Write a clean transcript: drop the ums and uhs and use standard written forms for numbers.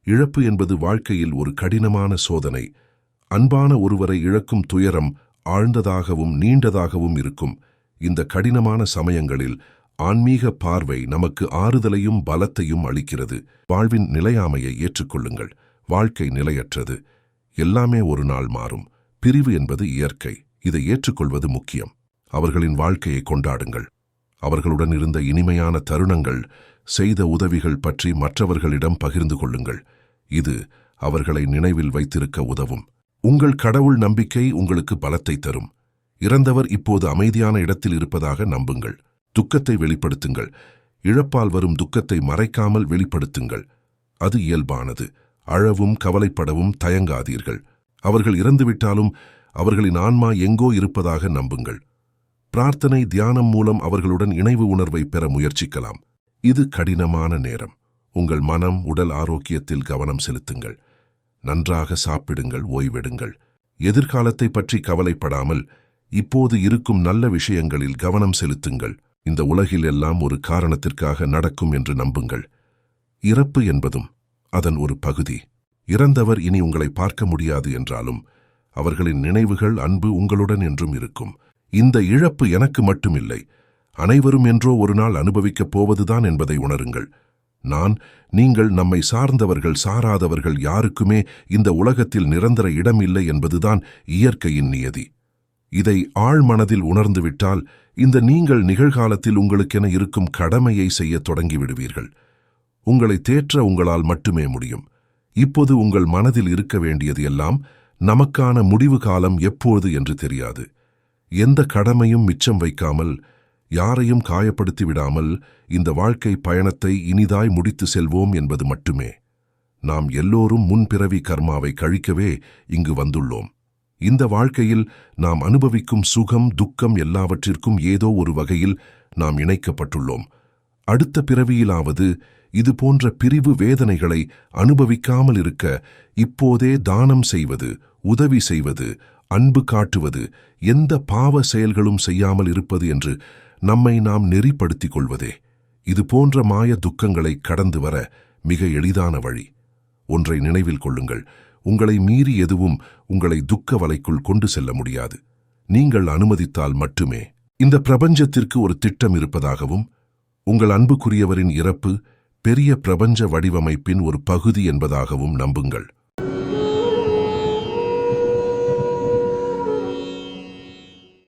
இழப்பு என்பது வாழ்க்கையில் ஒரு கடினமான சோதனை. அன்பான ஒருவரை இழக்கும் துயரம் ஆழ்ந்ததாகவும் நீண்டதாகவும் இருக்கும். இந்த கடினமான சமயங்களில் ஆன்மீக பார்வை நமக்கு ஆறுதலையும் பலத்தையும் அளிக்கிறது. வாழ்வின் நிலையாமையை ஏற்றுக்கொள்ளுங்கள். வாழ்க்கை நிலையற்றது. எல்லாமே ஒரு நாள் மாறும். பிரிவு என்பது இயற்கை. இதை ஏற்றுக்கொள்வது முக்கியம். அவர்களின் வாழ்க்கையை கொண்டாடுங்கள். அவர்களுடன் இருந்த இனிமையான தருணங்கள், செய்த உதவிகள் பற்றி மற்றவர்களிடம் பகிர்ந்து கொள்ளுங்கள். இது அவர்களை நினைவில் வைத்திருக்க உதவும். உங்கள் கடவுள் நம்பிக்கை உங்களுக்கு பலத்தை தரும். இறந்தவர் இப்போது அமைதியான இடத்தில் இருப்பதாக நம்புங்கள். துக்கத்தை வெளிப்படுத்துங்கள். இழப்பால் வரும் துக்கத்தை மறைக்காமல் வெளிப்படுத்துங்கள். அது இயல்பானது. அழவும் கவலைப்படவும் தயங்காதீர்கள். அவர்கள் இறந்துவிட்டாலும் அவர்களின் ஆன்மா எங்கோ இருப்பதாக நம்புங்கள். பிரார்த்தனை, தியானம் மூலம் அவர்களுடன் இணைவு உணர்வை பெற முயற்சிக்கலாம். இது கடினமான நேரம். உங்கள் மனம், உடல் ஆரோக்கியத்தில் கவனம் செலுத்துங்கள். நன்றாக சாப்பிடுங்கள், ஓய்வெடுங்கள். எதிர்காலத்தை பற்றி கவலைப்படாமல் இப்போது இருக்கும் நல்ல விஷயங்களில் கவனம் செலுத்துங்கள். இந்த உலகில் எல்லாம் ஒரு காரணத்திற்காக நடக்கும் என்று நம்புங்கள். இறப்பு என்பதும் அதன் ஒரு பகுதி. இறந்தவர் இனி உங்களை பார்க்க முடியாது என்றாலும் அவர்களின் நினைவுகள், அன்பு உங்களுடன் என்றும் இருக்கும். இந்த இழப்பு எனக்கு மட்டுமில்லை, அனைவரும் என்றோ ஒரு நாள் அனுபவிக்கப் போவதுதான் என்பதை உணருங்கள். நீங்கள், நம்மை சார்ந்தவர்கள் சாராதவர்கள் யாருக்குமே இந்த உலகத்தில் நிரந்தர இடம் இல்லை என்பதுதான் இயற்கையின் நியதி. இதை ஆழ்மனதில் உணர்ந்துவிட்டால் இந்த நீங்கள் நிகழ்காலத்தில் உங்களுக்கென இருக்கும் கடமையை செய்ய தொடங்கிவிடுவீர்கள். உங்களை தேற்ற உங்களால் மட்டுமே முடியும். இப்போது உங்கள் மனதில் இருக்க வேண்டியது எல்லாம், நமக்கான முடிவு காலம் எப்போது என்று தெரியாது. எந்த கடமையும் மிச்சம் வைக்காமல், யாரையும் காயப்படுத்தி விடாமல் இந்த வாழ்க்கை பயணத்தை இனிதாய் முடித்து செல்வோம் என்பது மட்டுமே. நாம் எல்லோரும் முன்பிறவி கர்மாவை கழிக்கவே இங்கு வந்துள்ளோம். இந்த வாழ்க்கையில் நாம் அனுபவிக்கும் சுகம், துக்கம் எல்லாவற்றிற்கும் ஏதோ ஒரு வகையில் நாம் இணைக்கப்பட்டுள்ளோம். அடுத்த பிறவியிலாவது இது போன்ற பிரிவு வேதனைகளை அனுபவிக்காமல் இருக்க இப்போதே தானம் செய்வது, உதவி செய்வது, அன்பு காட்டுவது, எந்த பாவ செயல்களும் செய்யாமல் இருப்பது என்று நம்மை நாம் நெறிப்படுத்திக் கொள்வதே இது போன்ற மாய துக்கங்களை கடந்து வர மிக எளிதான வழி. ஒன்றை நினைவில் கொள்ளுங்கள், உங்களை மீறி எதுவும் உங்களை துக்க வலைக்குள் கொண்டு செல்ல முடியாது. நீங்கள் அனுமதித்தால் மட்டுமே. இந்த பிரபஞ்சத்திற்கு ஒரு திட்டம் இருப்பதாகவும், உங்கள் அன்புக்குரியவரின் இறப்பு பெரிய பிரபஞ்ச வடிவமைப்பின் ஒரு பகுதி என்பதாகவும் நம்புங்கள்.